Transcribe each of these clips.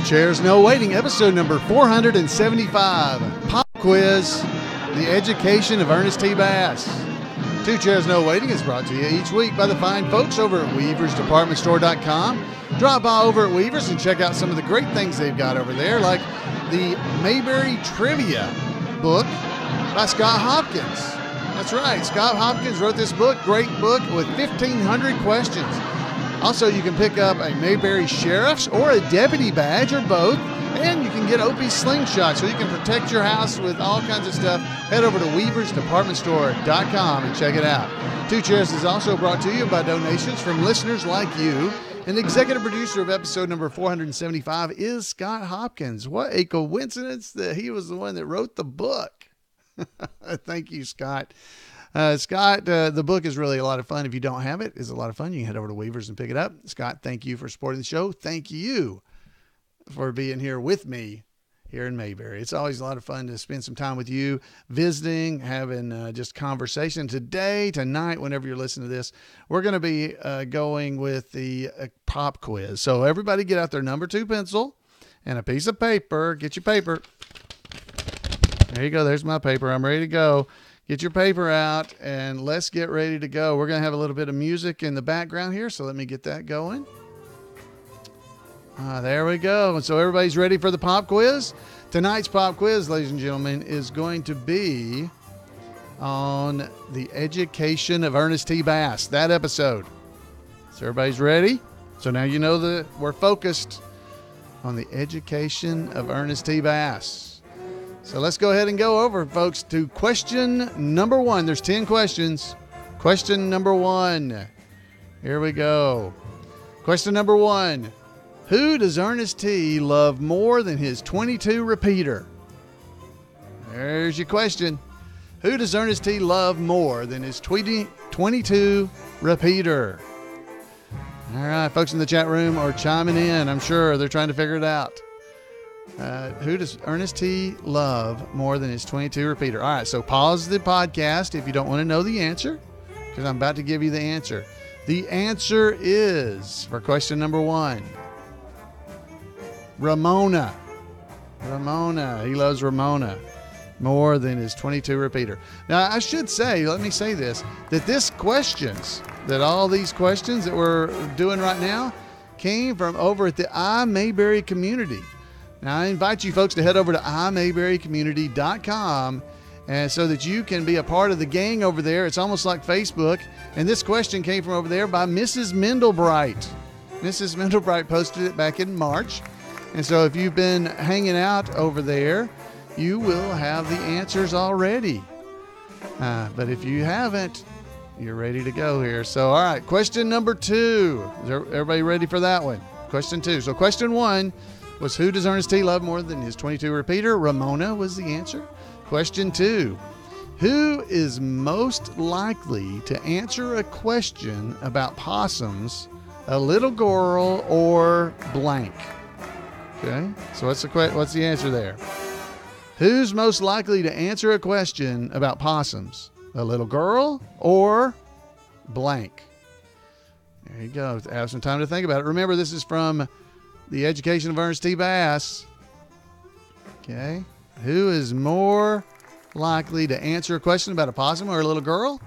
Chairs No Waiting, episode number 475. Pop quiz, The Education of Ernest T. Bass. Two Chairs No Waiting is brought to you each week by the fine folks over at weaversdepartmentstore.com. Drop by over at Weavers and check out some of the great things they've got over there, like the Mayberry Trivia book by Scott Hopkins. That's right, Scott Hopkins wrote this book, great book with 1,500 questions. Also, you can pick up a Mayberry Sheriff's or a Deputy badge or both, and you can get Opie slingshot so you can protect your house with all kinds of stuff. Head over to weaversdepartmentstore.com and check it out. Two Chairs is also brought to you by donations from listeners like you. And the executive producer of episode number 475 is Scott Hopkins. What a coincidence that he was the one that wrote the book. Thank you, Scott. Scott, the book is really a lot of fun. If you don't have it, it's a lot of fun. You can head over to Weavers and pick it up. Scott, thank you for supporting the show. Thank you for being here with me here in Mayberry. It's always a lot of fun to spend some time with you, visiting, having just conversation. Tonight, whenever you're listening to this, we're going to be going with the pop quiz. So everybody get out their number 2 pencil and a piece of paper. Get your paper. There you go. There's my paper. I'm ready to go. Get your paper out and let's get ready to go. We're going to have a little bit of music in the background here, so let me get that going. There we go. And so everybody's ready for the pop quiz? Tonight's pop quiz, ladies and gentlemen, is going to be on the Education of Ernest T. Bass, that episode. So everybody's ready? So now you know that we're focused on the Education of Ernest T. Bass. So let's go ahead and go over, folks, to question number 1. There's 10 questions. Question number 1. Here we go. Question number 1. Who does Ernest T. love more than his 22 repeater? There's your question. Who does Ernest T. love more than his 22 repeater? All right, folks in the chat room are chiming in. I'm sure they're trying to figure it out. Who does Ernest T. love more than his 22 repeater? All right, so pause the podcast if you don't want to know the answer, because I'm about to give you the answer. The answer is, for question number 1, Ramona. Ramona. He loves Ramona more than his 22 repeater. Now, I should say, let me say this, that all these questions that we're doing right now came from over at the Mayberry community. Now, I invite you folks to head over to imayberrycommunity.com and so that you can be a part of the gang over there. It's almost like Facebook. And this question came from over there by Mrs. Mendelbright. Mrs. Mendelbright posted it back in March. And so if you've been hanging out over there, you will have the answers already. But if you haven't, you're ready to go here. So, all right, question number 2. Is everybody ready for that one? Question 2. So question 1 was, who does Ernest T. love more than his 22 repeater? Ramona was the answer. Question 2, who is most likely to answer a question about possums, a little girl, or blank? Okay, so what's the answer there? Who's most likely to answer a question about possums, a little girl, or blank? There you go. Have some time to think about it. Remember, this is from The Education of Ernest T. Bass. Okay. Who is more likely to answer a question about a possum or a little girl?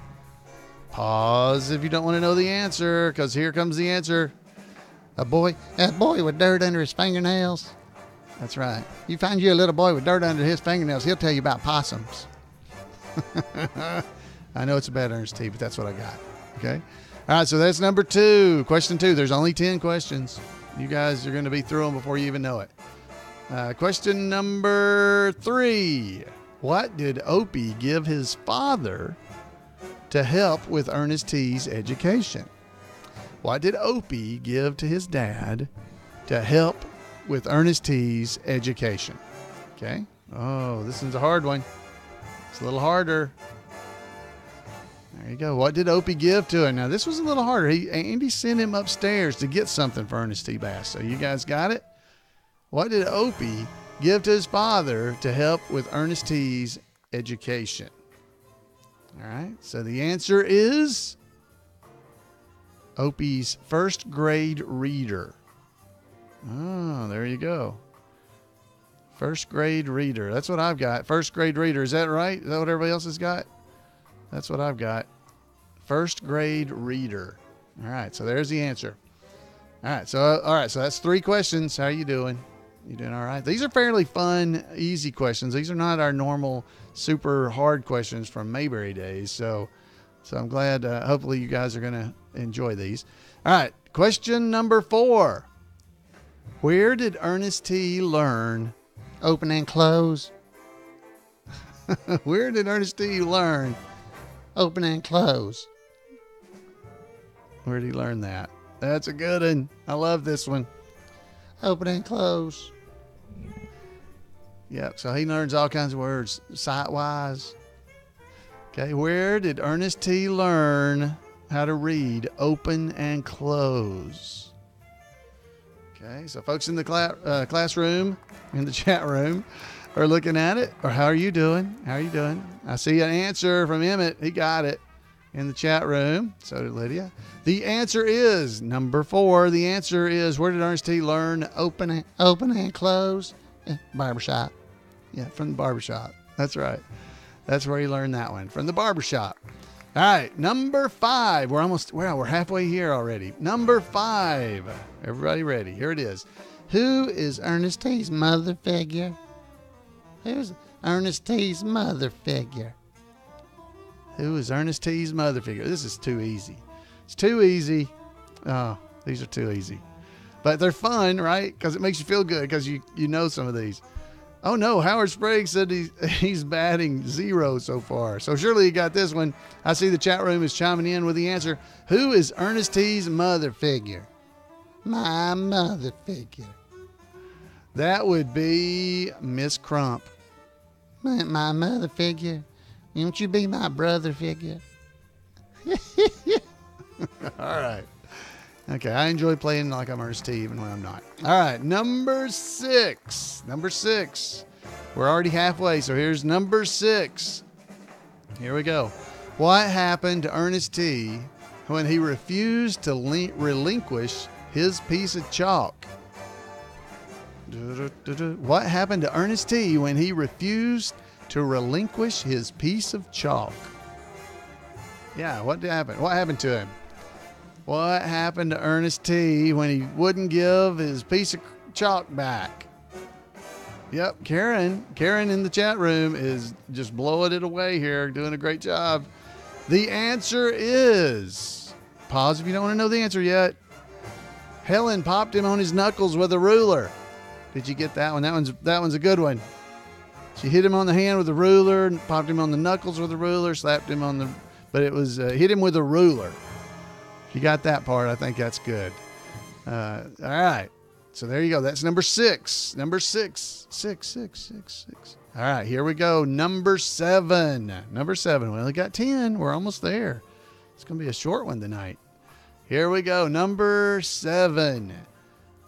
Pause if you don't want to know the answer, because here comes the answer. That boy with dirt under his fingernails. That's right. You find you a little boy with dirt under his fingernails, he'll tell you about possums. I know it's a bad Ernest T, but that's what I got. Okay. All right. So that's number 2. Question 2. There's only 10 questions. You guys are going to be through them before you even know it. Question number 3. What did Opie give his father to help with Ernest T's education? What did Opie give to his dad to help with Ernest T's education? Okay. Oh, this one's a hard one. It's a little harder. There you go. What did Opie give to him? Now, this was a little harder. Andy sent him upstairs to get something for Ernest T. Bass. So you guys got it? What did Opie give to his father to help with Ernest T's education? All right. So the answer is Opie's first grade reader. Oh, there you go. First grade reader. That's what I've got. First grade reader. Is that right? Is that what everybody else has got? That's what I've got. First grade reader. All right. So there's the answer. All right. So that's 3 questions. How are you doing? You doing all right? These are fairly fun, easy questions. These are not our normal super hard questions from Mayberry days. So I'm glad, hopefully you guys are going to enjoy these. All right. Question number 4. Where did Ernest T learn open and close? Where did Ernest T learn open and close? Where did he learn that? That's a good one. I love this one. Open and close. Yep, so he learns all kinds of words, sight-wise. Okay, where did Ernest T learn how to read open and close? Okay, so folks in the classroom, in the chat room, are looking at it. Or how are you doing? How are you doing? I see an answer from Emmett. He got it in the chat room. So did Lydia. The answer is number 4. The answer is, where did Ernest T learn open and close? Barbershop. Yeah, from the barbershop. That's right. That's where he learned that one, from the barbershop. All right, number 5. We're halfway here already. Number 5. Everybody ready? Here it is. Who is Ernest T's mother figure? Who's Ernest T's mother figure? Who is Ernest T's mother figure? This is too easy. It's too easy. Oh, these are too easy. But they're fun, right? Because it makes you feel good because you know some of these. Oh no, Howard Sprague said he's batting 0 so far. So surely he got this one. I see the chat room is chiming in with the answer. Who is Ernest T's mother figure? My mother figure. That would be Miss Crump. My mother figure. Won't you be my brother figure? All right. Okay, I enjoy playing like I'm Ernest T even when I'm not. All right, number 6. Number 6. We're already halfway, so here's number 6. Here we go. What happened to Ernest T when he refused to relinquish his piece of chalk? What happened to Ernest T when he refused to relinquish his piece of chalk? Yeah, what happened? What happened to him? What happened to Ernest T when he wouldn't give his piece of chalk back? Yep, Karen in the chat room is just blowing it away here, doing a great job. The answer is, pause if you don't want to know the answer yet. Helen popped him on his knuckles with a ruler. Did you get that one? That one's a good one. She hit him on the hand with a ruler, and popped him on the knuckles with a ruler, slapped him on the, but it was hit him with a ruler. If you got that part, I think that's good. All right. So there you go. That's number 6. Number 6. 6. All right, here we go. Number 7. Number 7. We only got 10. We're almost there. It's going to be a short one tonight. Here we go. Number 7.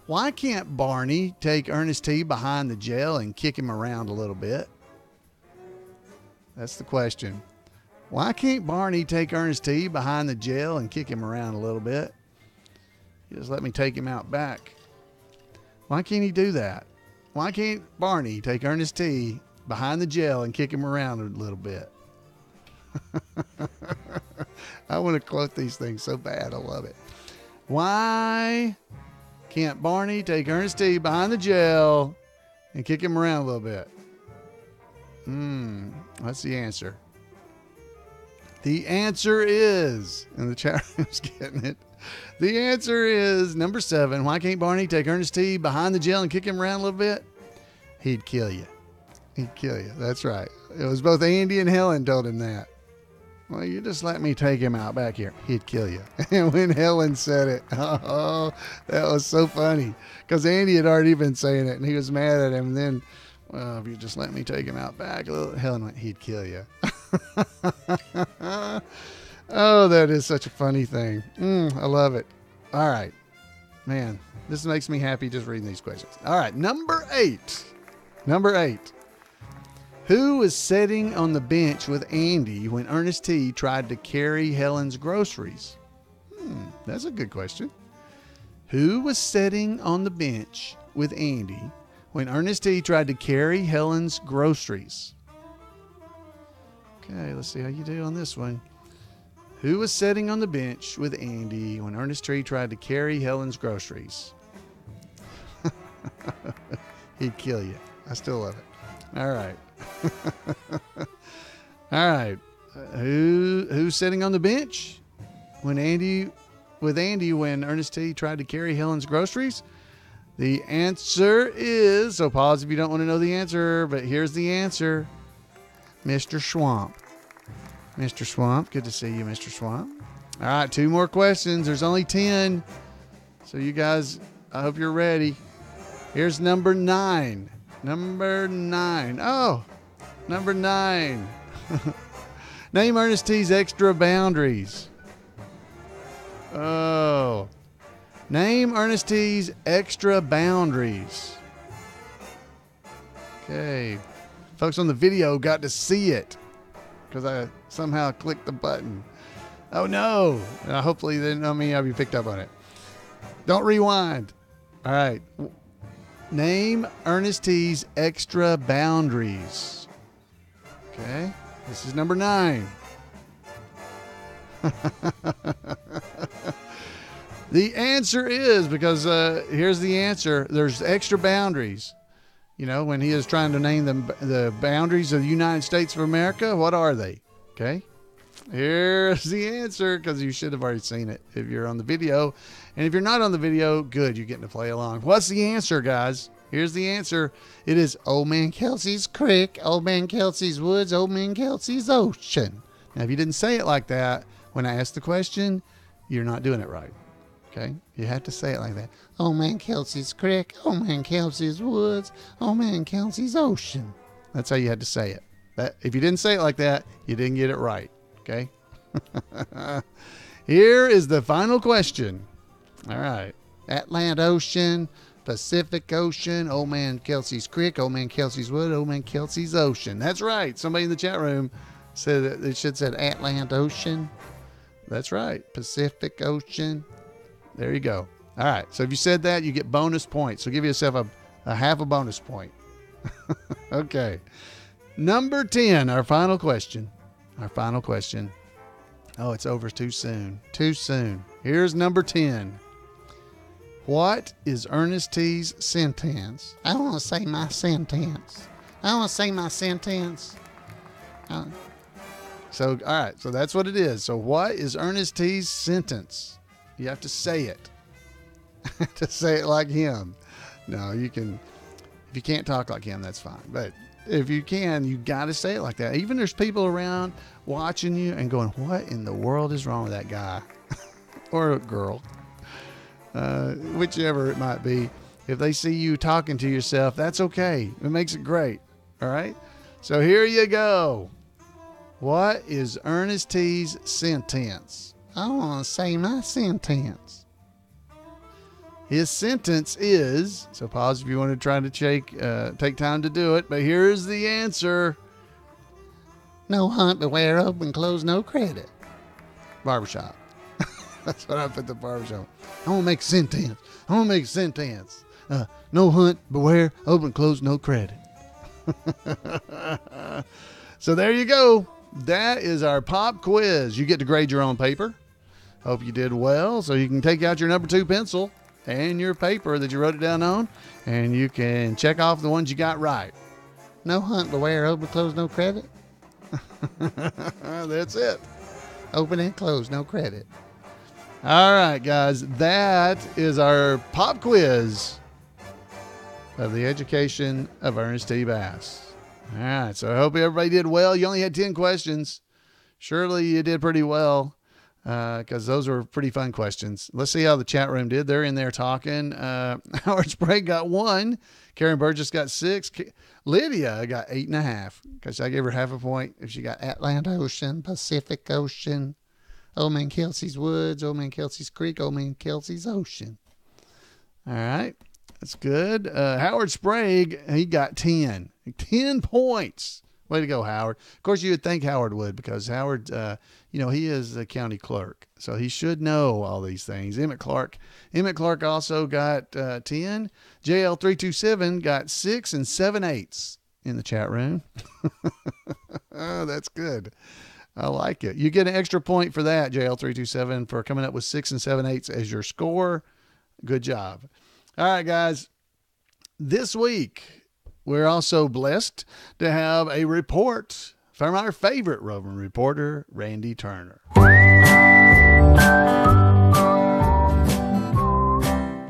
Why can't Barney take Ernest T behind the jail and kick him around a little bit? That's the question. Why can't Barney take Ernest T behind the jail and kick him around a little bit? Just let me take him out back. Why can't he do that? Why can't Barney take Ernest T behind the jail and kick him around a little bit? I want to quote these things so bad. I love it. Why can't Barney take Ernest T behind the jail and kick him around a little bit? That's the answer. The answer is, and the chat room's getting it. The answer is number 7. Why can't Barney take Ernest T behind the jail and kick him around a little bit? He'd kill you. He'd kill you. That's right. It was both Andy and Helen told him that. Well, you just let me take him out back here. He'd kill you. And when Helen said it, oh, that was so funny. Because Andy had already been saying it, and he was mad at him. And then, well, if you just let me take him out back a little, Helen went, he'd kill you. Oh, that is such a funny thing. I love it. All right. Man, this makes me happy just reading these questions. All right. Number 8. Number 8. Who was sitting on the bench with Andy when Ernest T tried to carry Helen's groceries? That's a good question. Who was sitting on the bench with Andy when Ernest T tried to carry Helen's groceries? Okay, let's see how you do on this one. Who was sitting on the bench with Andy when Ernest T tried to carry Helen's groceries? He'd kill you. I still love it. All right. All right. Who's sitting on the bench when Andy when Ernest T tried to carry Helen's groceries? The answer is, so pause if you don't want to know the answer, but here's the answer. Mr. Swamp. Mr. Swamp. Good to see you, Mr. Swamp. All right, 2 more questions. There's only 10. So you guys, I hope you're ready. Here's number 9. Number 9. Oh, number 9. Name Ernest T's extra boundaries. Oh. Name Ernest T's extra boundaries. Okay. Folks on the video got to see it because I somehow clicked the button. Oh no. Hopefully they know me. Have you picked up on it? Don't rewind. All right. Name Ernest T's extra boundaries. Okay. This is number 9. The answer is, because here's the answer. There's extra boundaries. You know, when he is trying to name the boundaries of the United States of America, what are they? Okay. Here's the answer, because you should have already seen it if you're on the video. And if you're not on the video, good, you're getting to play along. What's the answer, guys? Here's the answer. It is Old Man Kelsey's Creek, Old Man Kelsey's Woods, Old Man Kelsey's Ocean. Now, if you didn't say it like that when I asked the question, you're not doing it right. Okay? You have to say it like that. Old Man Kelsey's Creek, Old Man Kelsey's Woods, Old Man Kelsey's Ocean. That's how you had to say it. If you didn't say it like that, you didn't get it right. Okay? Here is the final question. All right. Atlantic Ocean, Pacific Ocean, Old Man Kelsey's Creek, Old Man Kelsey's Wood, Old Man Kelsey's Ocean. That's right. Somebody in the chat room said it should have said Atlantic Ocean. That's right. Pacific Ocean. There you go. All right. So if you said that, you get bonus points. So give yourself a half a bonus point. Okay. Number 10, our final question. Our final question. Oh, it's over too soon. Too soon. Here's number 10. What is Ernest T's sentence? I want to say my sentence. I want to say my sentence. So, all right. So that's what it is. So what is Ernest T's sentence? You have to say it. To say it like him. No, you can. If you can't talk like him, that's fine. But if you can, you got to say it like that. Even there's people around watching you and going, what in the world is wrong with that guy? Or a girl. Whichever it might be. If they see you talking to yourself, that's okay. It makes it great. All right? So here you go. What is Ernest T's sentence? I want to say my sentence. His sentence is, so pause if you want to try to take time to do it, but here's the answer. No hunt, beware, open, close, no credit. Barbershop. That's what I put the barbershop. I want to make a sentence. I want to make a sentence. No hunt, beware, open, close, no credit. So there you go. That is our pop quiz. You get to grade your own paper. Hope you did well. So you can take out your number 2 pencil and your paper that you wrote it down on, and you can check off the ones you got right. No hunt, beware, open, close, no credit. That's it. Open and close, no credit. All right, guys, that is our pop quiz of the Education of Ernest T. Bass. All right, so I hope everybody did well. You only had 10 questions. Surely you did pretty well, because those were pretty fun questions. Let's see how the chat room did. They're in there talking. Howard Sprague got 1. Karen Burgess got 6. Lydia got 8.5, because I gave her half a point if she got Atlantic Ocean, Pacific Ocean, Old Man Kelsey's Woods, Old Man Kelsey's Creek, Old Man Kelsey's Ocean. All right. That's good. Howard Sprague, he got 10. 10 points Way to go, Howard. Of course, you would think Howard would, because Howard, he is a county clerk, so he should know all these things. Emmett Clark also got 10. JL327 got 6 7/8 in the chat room. Oh, that's good. I like it. You get an extra point for that, JL327, for coming up with 6 7/8 as your score. Good job. All right, guys. This week, we're also blessed to have a report from our favorite roving reporter, Randy Turner.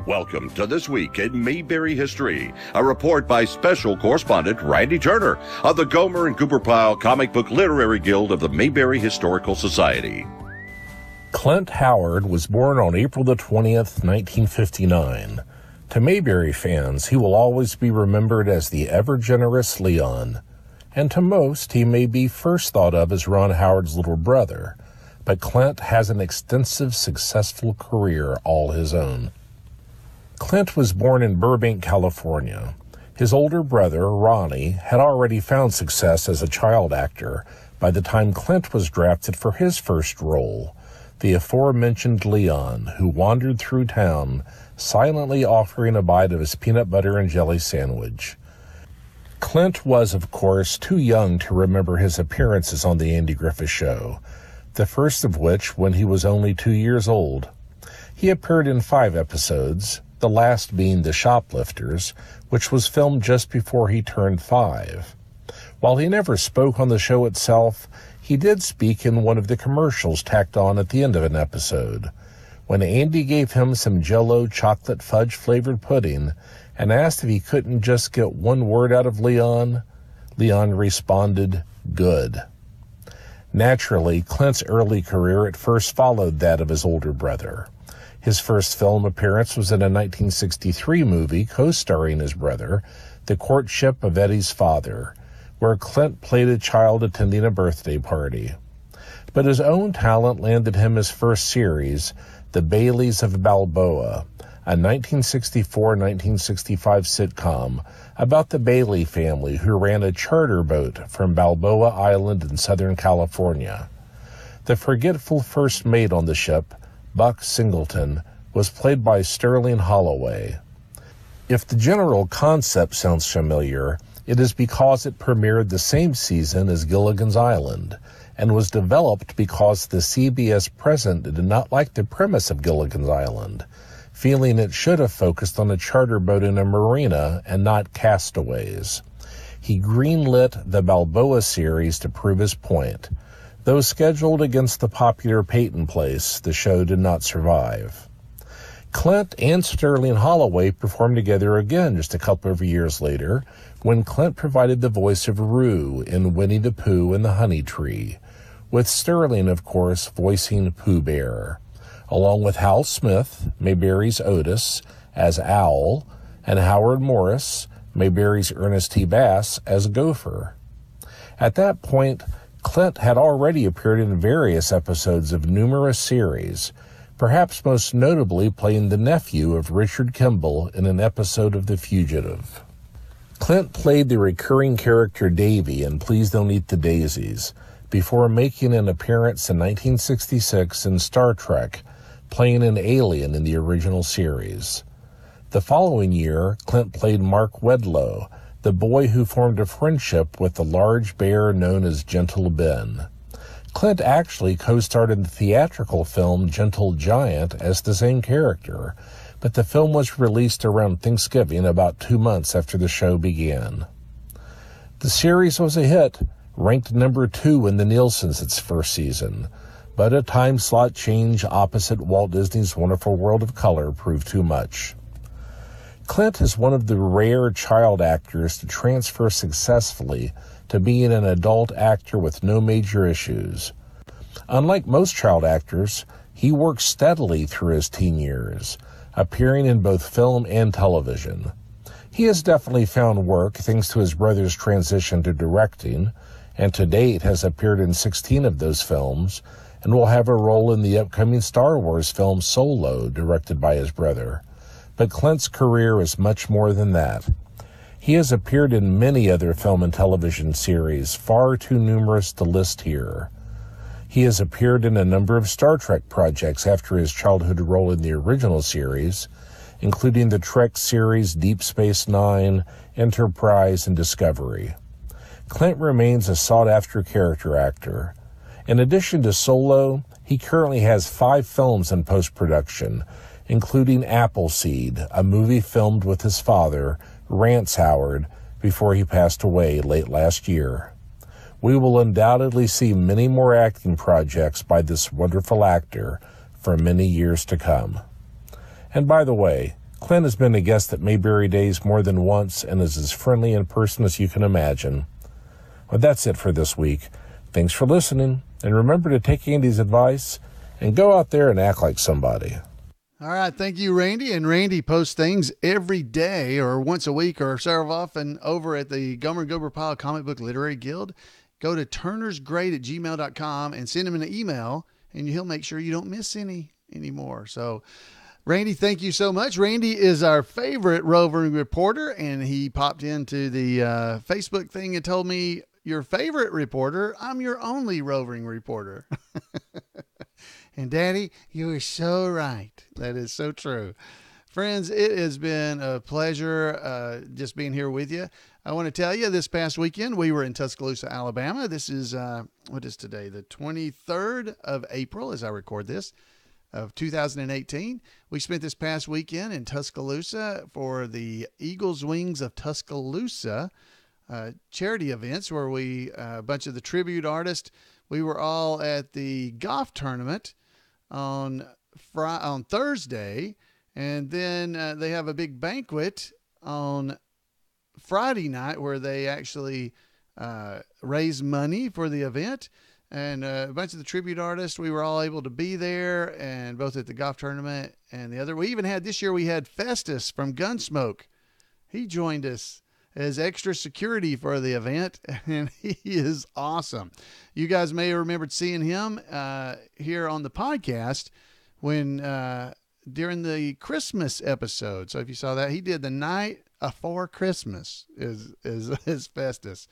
Welcome to This Week in Mayberry History, a report by special correspondent Randy Turner of the Gomer and Cooper Pyle Comic Book Literary Guild of the Mayberry Historical Society. Clint Howard was born on April the 20th, 1959. To Mayberry fans, he will always be remembered as the ever-generous Leon. And to most, he may be first thought of as Ron Howard's little brother. But Clint has an extensive, successful career all his own. Clint was born in Burbank, California. His older brother, Ronnie, had already found success as a child actor by the time Clint was drafted for his first role, the aforementioned Leon, who wandered through town silently offering a bite of his peanut butter and jelly sandwich. Clint was, of course, too young to remember his appearances on The Andy Griffith Show, the first of which when he was only 2 years old. He appeared in 5 episodes, the last being The Shoplifters, which was filmed just before he turned 5. While he never spoke on the show itself, he did speak in one of the commercials tacked on at the end of an episode. When Andy gave him some Jell-O chocolate fudge-flavored pudding and asked if he couldn't just get one word out of Leon, Leon responded, "Good." Naturally, Clint's early career at first followed that of his older brother. His first film appearance was in a 1963 movie co-starring his brother, The Courtship of Eddie's Father, where Clint played a child attending a birthday party. But his own talent landed him his first series, The Baileys of Balboa, a 1964-1965 sitcom about the Bailey family who ran a charter boat from Balboa Island in Southern California. The forgetful first mate on the ship, Buck Singleton, was played by Sterling Holloway. If the general concept sounds familiar, it is because it premiered the same season as Gilligan's Island, and was developed because the CBS president did not like the premise of Gilligan's Island, feeling it should have focused on a charter boat in a marina and not castaways. He greenlit the Balboa series to prove his point. Though scheduled against the popular Peyton Place, the show did not survive. Clint and Sterling Holloway performed together again just a couple of years later, when Clint provided the voice of Roo in Winnie the Pooh and the Honey Tree, with Sterling, of course, voicing Pooh Bear, along with Hal Smith, Mayberry's Otis, as Owl, and Howard Morris, Mayberry's Ernest T. Bass, as Gopher. At that point, Clint had already appeared in various episodes of numerous series, perhaps most notably playing the nephew of Richard Kimball in an episode of The Fugitive. Clint played the recurring character Davy in Please Don't Eat the Daisies, before making an appearance in 1966 in Star Trek, playing an alien in the original series. The following year, Clint played Mark Wedlow, the boy who formed a friendship with the large bear known as Gentle Ben. Clint actually co-starred in the theatrical film Gentle Giant as the same character, but the film was released around Thanksgiving, about 2 months after the show began. The series was a hit, ranked number 2 in the Nielsen's its first season, but a time slot change opposite Walt Disney's Wonderful World of Color proved too much. Clint is one of the rare child actors to transfer successfully to being an adult actor with no major issues. Unlike most child actors, he worked steadily through his teen years, appearing in both film and television. He has definitely found work thanks to his brother's transition to directing, and to date has appeared in 16 of those films, and will have a role in the upcoming Star Wars film Solo, directed by his brother. But Clint's career is much more than that. He has appeared in many other film and television series, far too numerous to list here. He has appeared in a number of Star Trek projects after his childhood role in the original series, including the Trek series Deep Space Nine, Enterprise, and Discovery. Clint remains a sought-after character actor. In addition to Solo, he currently has 5 films in post-production, including Appleseed, a movie filmed with his father, Rance Howard, before he passed away late last year. We will undoubtedly see many more acting projects by this wonderful actor for many years to come. And by the way, Clint has been a guest at Mayberry Days more than once and is as friendly in person as you can imagine. Well, that's it for this week. Thanks for listening, and remember to take Andy's advice and go out there and act like somebody. All right, thank you, Randy. And Randy posts things every day or once a week or several often over at the Gomer and Goober Pile Comic Book Literary Guild. Go to turnersgrade@gmail.com and send him an email, and he'll make sure you don't miss any anymore. So, Randy, thank you so much. Randy is our favorite roving reporter, and he popped into the Facebook thing and told me, your favorite reporter, I'm your only roving reporter. And Daddy, you are so right. That is so true. Friends, it has been a pleasure just being here with you. I want to tell you, this past weekend, we were in Tuscaloosa, Alabama. This is, what is today? The 23rd of April, as I record this, of 2018. We spent this past weekend in Tuscaloosa for the Eagles Wings of Tuscaloosa charity events, where we, a bunch of the tribute artists, we were all at the golf tournament on Thursday, and then they have a big banquet on Friday night where they actually raise money for the event. And a bunch of the tribute artists, we were all able to be there, and both at the golf tournament and the other. We even had, this year we had Festus from Gunsmoke. He joined us as extra security for the event, and he is awesome. You guys may have remembered seeing him here on the podcast when during the Christmas episode. So if you saw that, he did the night before Christmas is Festus.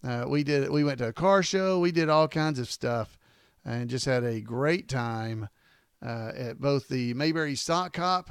We went to a car show. We did all kinds of stuff and just had a great time at both the Mayberry Sock Hop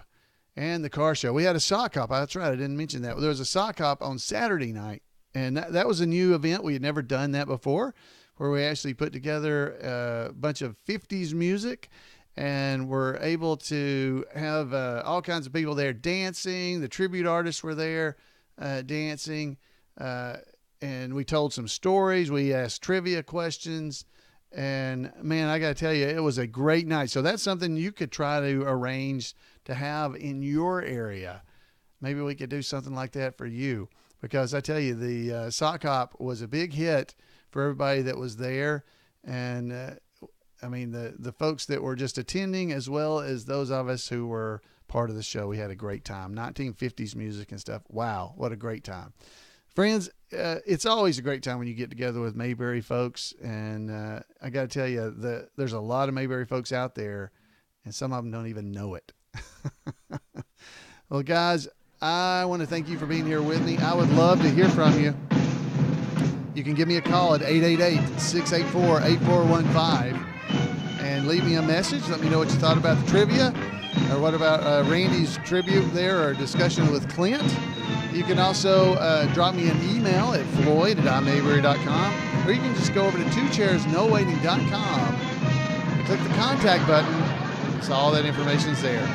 and the car show. We had a sock hop. That's right, I didn't mention that. There was a sock hop on Saturday night, and that was a new event. We had never done that before, where we actually put together a bunch of 50s music, and were able to have all kinds of people there dancing. The tribute artists were there dancing, and we told some stories. We asked trivia questions, and man, I got to tell you, it was a great night. So that's something you could try to arrange to have in your area. Maybe we could do something like that for you, because I tell you, the sock hop was a big hit for everybody that was there. And I mean, the folks that were just attending, as well as those of us who were part of the show, we had a great time. 1950s music and stuff. Wow, what a great time. Friends, it's always a great time when you get together with Mayberry folks. And I got to tell you, there's a lot of Mayberry folks out there, and some of them don't even know it. Well, guys, I want to thank you for being here with me. I would love to hear from you. You can give me a call at 888-684-8415 and leave me a message. Let me know what you thought about the trivia, or what about Randy's tribute there, or discussion with Clint. You can also drop me an email at floyd@imayberry.com, or you can just go over to twochairsnowaiting.com and click the contact button. So all that information is there.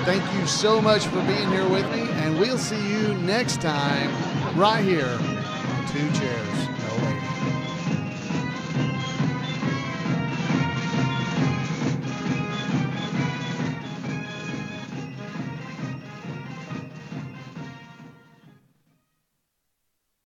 Thank you so much for being here with me, and we'll see you next time right here on Two Chairs.